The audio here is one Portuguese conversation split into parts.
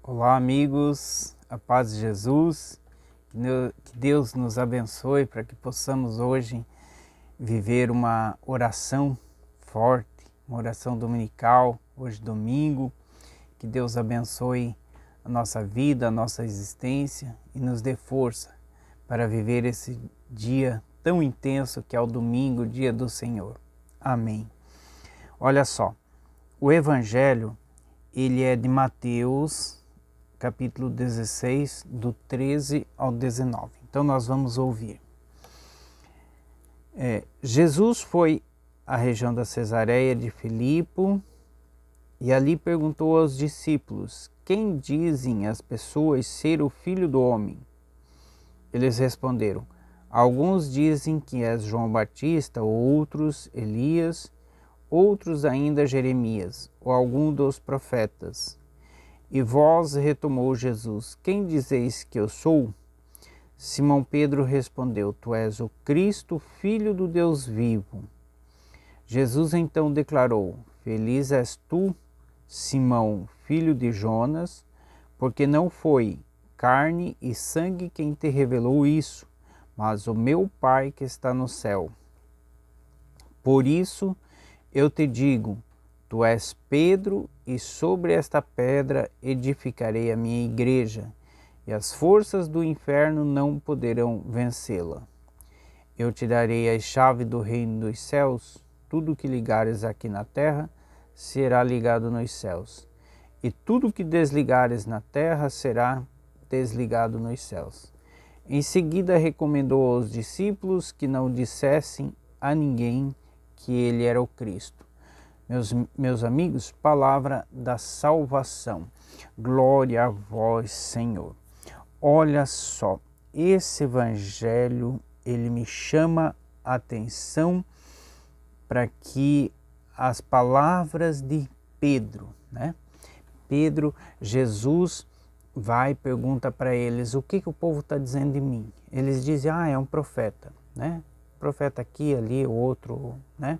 Olá, amigos, a paz de Jesus, que Deus nos abençoe para que possamos hoje viver uma oração forte, uma oração dominical, hoje domingo, que Deus abençoe a nossa vida, a nossa existência e nos dê força para viver esse dia tão intenso que é o domingo, dia do Senhor. Amém. Olha só, o Evangelho, ele é de Mateus, capítulo 16, do 13 ao 19. Então nós vamos ouvir. Jesus foi à região da Cesareia de Filipe e ali perguntou aos discípulos: quem dizem as pessoas ser o Filho do Homem? Eles responderam: alguns dizem que és João Batista, outros Elias, outros ainda Jeremias, ou algum dos profetas. E vós, retomou Jesus, quem dizeis que eu sou? Simão Pedro respondeu: tu és o Cristo, filho do Deus vivo. Jesus então declarou: feliz és tu, Simão, filho de Jonas, porque não foi carne e sangue quem te revelou isso, mas o meu Pai que está no céu. Por isso eu te digo, tu és Pedro, e sobre esta pedra edificarei a minha igreja, e as forças do inferno não poderão vencê-la. Eu te darei a chave do reino dos céus, tudo que ligares aqui na terra será ligado nos céus, e tudo que desligares na terra será desligado nos céus. Em seguida recomendou aos discípulos que não dissessem a ninguém que ele era o Cristo. Meus amigos, palavra da salvação. Glória a vós, Senhor. Olha só, esse evangelho, ele me chama a atenção para que as palavras de Pedro, né? Pedro, Jesus vai e pergunta para eles o que o povo está dizendo de mim. Eles dizem, é um profeta, né? Profeta aqui, ali, outro, né?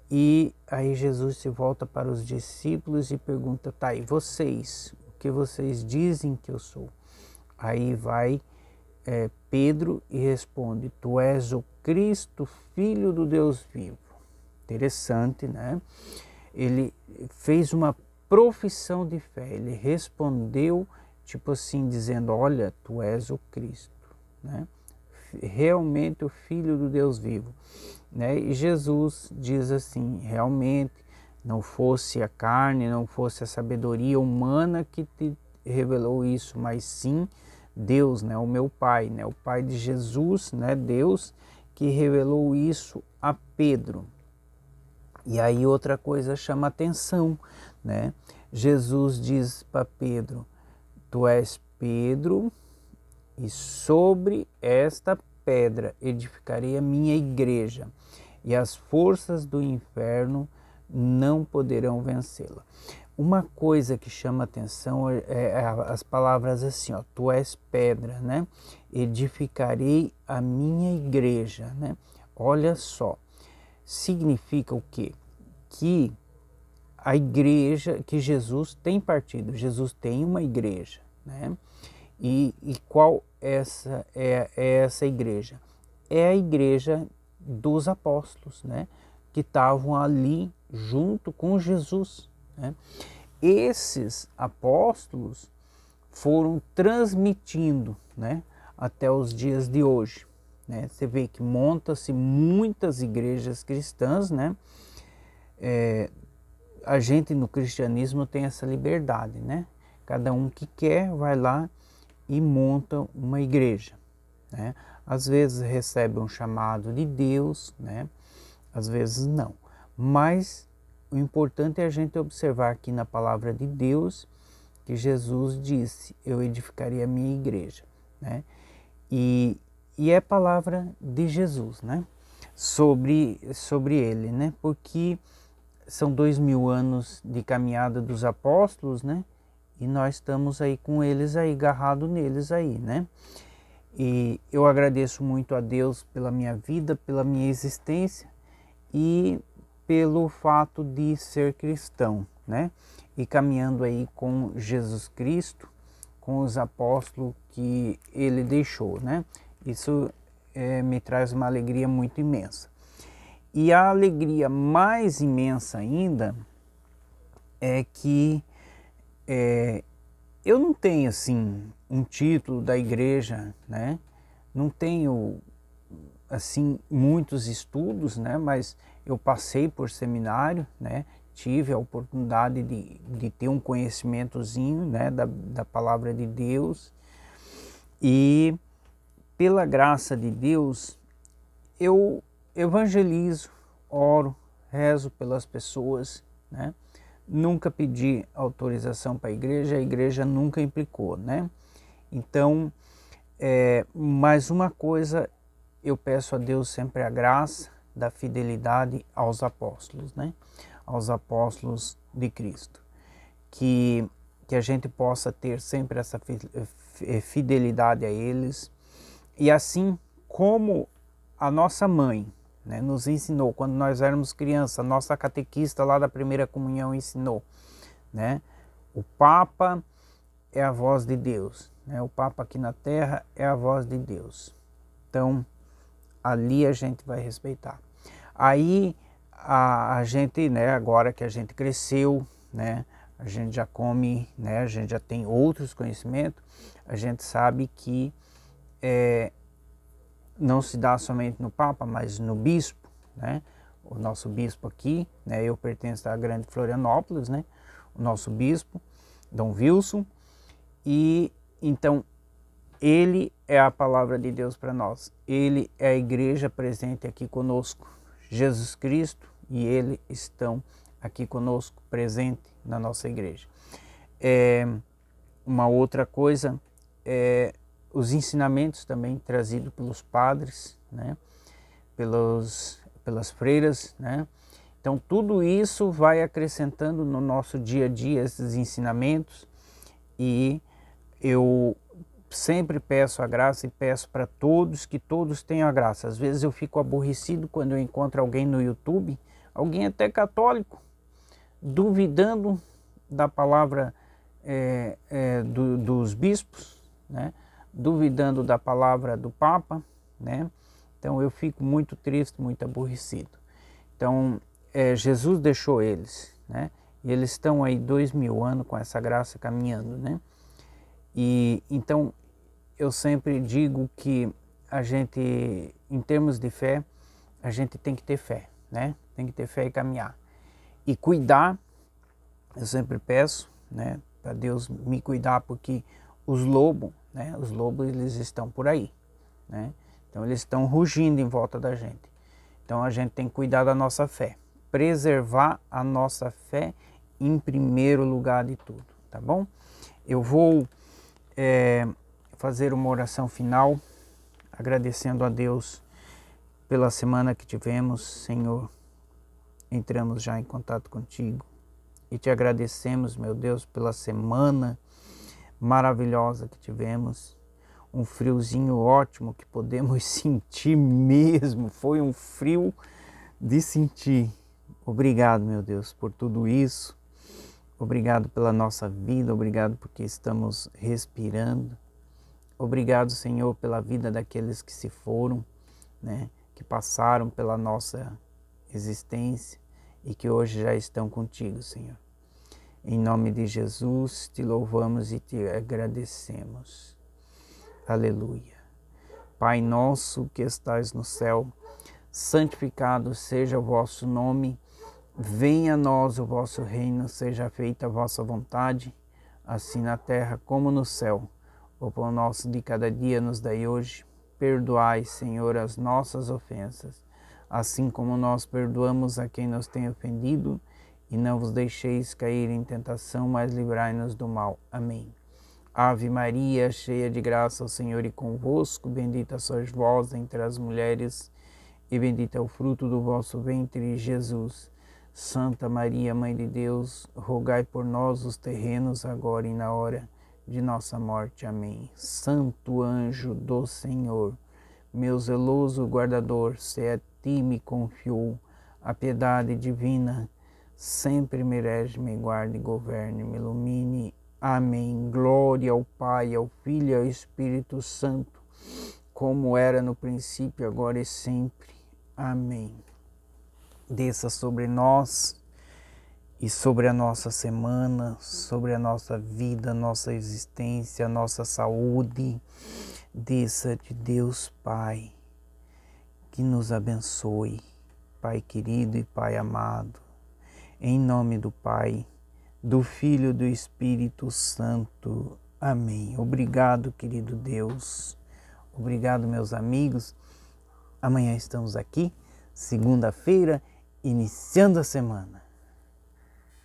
E aí Jesus se volta para os discípulos e pergunta, e vocês? O que vocês dizem que eu sou? Aí vai Pedro e responde, tu és o Cristo, filho do Deus vivo. Interessante, né? Ele fez uma profissão de fé, ele respondeu tipo assim, dizendo, olha, tu és o Cristo, né? Realmente o Filho do Deus vivo, né? E Jesus diz assim, realmente não fosse a carne, não fosse a sabedoria humana que te revelou isso, mas sim Deus, né? O meu Pai, né? O Pai de Jesus, né? Deus que revelou isso a Pedro. E aí outra coisa chama atenção, né? Jesus diz para Pedro, tu és Pedro, e sobre esta pedra edificarei a minha igreja, e as forças do inferno não poderão vencê-la. Uma coisa que chama atenção é as palavras assim, tu és pedra, né? Edificarei a minha igreja, né? Olha só, significa o quê? Que a igreja, que Jesus tem partido, Jesus tem uma igreja, né? E qual é essa igreja? É a igreja dos apóstolos, né? Que estavam ali junto com Jesus, né? Esses apóstolos foram transmitindo, né? Até os dias de hoje, né? Você vê que monta-se muitas igrejas cristãs, né? A gente no cristianismo tem essa liberdade, né? Cada um que quer vai lá e monta uma igreja, né? Às vezes recebe um chamado de Deus, né? Às vezes não. Mas o importante é a gente observar aqui na palavra de Deus que Jesus disse, eu edificaria a minha igreja, né? E é palavra de Jesus, né? Sobre ele, né? Porque são 2000 anos de caminhada dos apóstolos, né? E nós estamos aí com eles aí, agarrados neles aí, né? E eu agradeço muito a Deus pela minha vida, pela minha existência e pelo fato de ser cristão, né? e caminhando aí com Jesus Cristo, com os apóstolos que ele deixou, né? Isso me traz uma alegria muito imensa. E a alegria mais imensa ainda é que eu não tenho assim um título da igreja, né? Não tenho assim muitos estudos, né? Mas eu passei por seminário, né? Tive a oportunidade de ter um conhecimentozinho, né? Da palavra de Deus, e pela graça de Deus eu evangelizo, oro, rezo pelas pessoas, né? Nunca pedi autorização para a igreja nunca implicou, né? Então, mais uma coisa, eu peço a Deus sempre a graça da fidelidade aos apóstolos, né? Aos apóstolos de Cristo. Que a gente possa ter sempre essa fidelidade a eles. E assim como a nossa mãe, né, nos ensinou, quando nós éramos crianças, a nossa catequista lá da primeira comunhão ensinou, né? O Papa é a voz de Deus, né? O Papa aqui na Terra é a voz de Deus. Então, ali a gente vai respeitar. Aí, a gente, né, agora que a gente cresceu, né, a gente já come, né, a gente já tem outros conhecimentos, a gente sabe que não se dá somente no Papa, mas no Bispo, né? O nosso Bispo aqui, né? Eu pertenço à Grande Florianópolis, né? O nosso Bispo, Dom Wilson, e então ele é a palavra de Deus para nós. Ele é a igreja presente aqui conosco. Jesus Cristo e ele estão aqui conosco, presente na nossa igreja. Uma outra coisa é os ensinamentos também trazidos pelos padres, né? Pelas freiras, né? Então tudo isso vai acrescentando no nosso dia a dia esses ensinamentos, e eu sempre peço a graça e peço para todos que todos tenham a graça. Às vezes eu fico aborrecido quando eu encontro alguém no YouTube, alguém até católico, duvidando da palavra dos bispos, né? Duvidando da palavra do Papa, né? Então eu fico muito triste, muito aborrecido. Então Jesus deixou eles, né? E eles estão aí 2000 anos com essa graça caminhando, né? E então eu sempre digo que a gente, em termos de fé, a gente tem que ter fé, né? Tem que ter fé e caminhar. E cuidar, eu sempre peço, né, para Deus me cuidar, porque os lobos, né, os lobos eles estão por aí, né? Então eles estão rugindo em volta da gente. Então a gente tem que cuidar da nossa fé, preservar a nossa fé em primeiro lugar de tudo, tá bom? Eu vou fazer uma oração final, agradecendo a Deus pela semana que tivemos. Senhor, entramos já em contato contigo e te agradecemos, meu Deus, pela semana maravilhosa que tivemos. Um friozinho ótimo que podemos sentir mesmo, foi um frio de sentir. Obrigado, meu Deus, por tudo isso. Obrigado pela nossa vida, obrigado porque estamos respirando. Obrigado, Senhor, pela vida daqueles que se foram, né, que passaram pela nossa existência e que hoje já estão contigo, Senhor. Em nome de Jesus, te louvamos e te agradecemos. Aleluia. Pai nosso que estais no céu, santificado seja o vosso nome. Venha a nós o vosso reino, seja feita a vossa vontade, assim na terra como no céu. O pão nosso de cada dia nos dai hoje. Perdoai, Senhor, as nossas ofensas, assim como nós perdoamos a quem nos tem ofendido. E não vos deixeis cair em tentação, mas livrai-nos do mal. Amém. Ave Maria, cheia de graça, o Senhor é convosco. Bendita sois vós entre as mulheres, e bendito é o fruto do vosso ventre, Jesus. Santa Maria, Mãe de Deus, rogai por nós os terrenos, agora e na hora de nossa morte. Amém. Santo anjo do Senhor, meu zeloso guardador, se a ti me confiou a piedade divina, sempre me rege-me, guarde, governe-me, ilumine. Amém. Glória ao Pai, ao Filho e ao Espírito Santo, como era no princípio, agora e sempre. Amém. Desça sobre nós e sobre a nossa semana, sobre a nossa vida, nossa existência, nossa saúde. Desça de Deus Pai, que nos abençoe, Pai querido e Pai amado, em nome do Pai, do Filho e do Espírito Santo. Amém. Obrigado, querido Deus. Obrigado, meus amigos. Amanhã estamos aqui, segunda-feira, iniciando a semana.